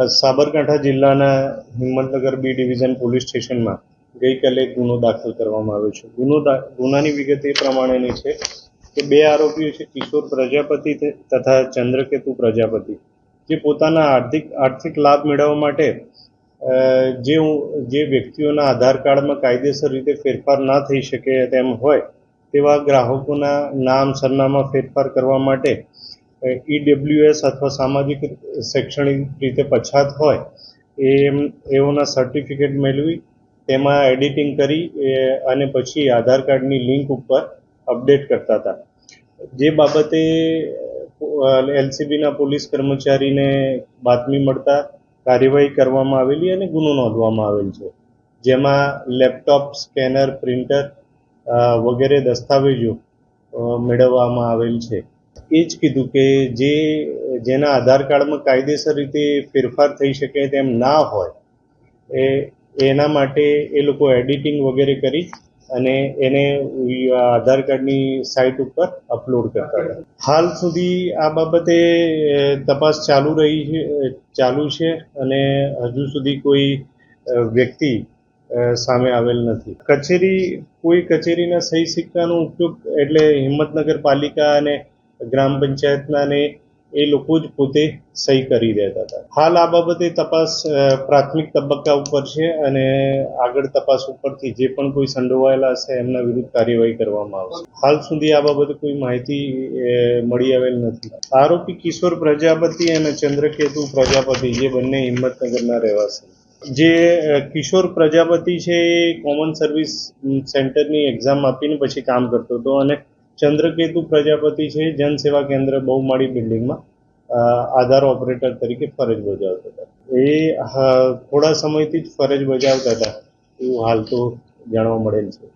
સાબરકાંઠા જિલ્લાના Himmatnagar B division police સ્ટેશનમાં ગઈકાલે એક ગુનો દાખલ કરવામાં આવ્યો છે. ગુનાની વિગત એ પ્રમાણેની છે કે બે આરોપીઓ છે, કિશોર પ્રજાપતિ તથા ચંદ્રકેતુ પ્રજાપતિ, જે પોતાના આર્થિક લાભ મેળવવા માટે જે વ્યક્તિઓના આધાર કાર્ડમાં કાયદેસર રીતે ફેરફાર ના થઈ શકે તેમ હોય તેવા ગ્રાહકોના નામ સરનામા ફેરફાર કરવા માટે EWS અથવા સામાજિક શૈક્ષણિક રીતે પછાત હોય એઓના સર્ટિફિકેટ મેળવી તેમાં એડિટિંગ કરી અને પછી આધાર કાર્ડની લિંક ઉપર અપડેટ કરતા હતા. જે બાબતે LCBના પોલીસ કર્મચારીને બાતમી મળતા કાર્યવાહી કરવામાં આવેલી અને ગુનો નોંધવામાં આવેલ છે, જેમાં લેપટોપ, સ્કેનર, પ્રિન્ટર વગેરે દસ્તાવેજો મેળવવામાં આવેલ છે. એ જ કીધું કે જેના આધાર કાર્ડમાં કાયદેસર રીતે ફેરફાર થઈ શકે તેમ ના હોય એના માટે એ લોકો એડિટિંગ વગેરે કરી અને એને આધાર કાર્ડની સાઇટ ઉપર અપલોડ કરતા હતા. હાલ સુધી આ બાબતે તપાસ ચાલુ છે અને હજુ સુધી કોઈ વ્યક્તિ સામે આવેલ નથી. કોઈ કચેરીના સહી સિક્કાનો ઉપયોગ એટલે હિંમતનગર પાલિકા અને ગ્રામ પંચાયતના ને એ લોકો જ પોતે સહી કરી દેતા હતા. હાલ આ બાબતે તપાસ પ્રાથમિક તબક્કા ઉપર છે અને આગળ તપાસ ઉપરથી જે પણ કોઈ સંડોવાયેલા હશે એમના વિરુદ્ધ કાર્યવાહી કરવામાં આવશે. હાલ સુધી આ બાબતે કોઈ માહિતી મળી આવેલ નથી. આરોપી કિશોર પ્રજાપતિ અને ચંદ્રકેતુ પ્રજાપતિ જે બંને હિંમતનગરના રહેવાસી. જે કિશોર પ્રજાપતિ છે એ કોમન સર્વિસ સેન્ટરની એક્ઝામ આપીને પછી કામ કરતો હતો અને ચંદ્રકેતુ પ્રજાપતિ છે જનસેવા કેન્દ્ર બહુમાળી બિલ્ડિંગમાં આધાર ઓપરેટર તરીકે ફરજ બજાવતા હતા. એ થોડા સમયથી જ ફરજ બજાવતા હતા એવું હાલ તો જાણવા મળેલ છે.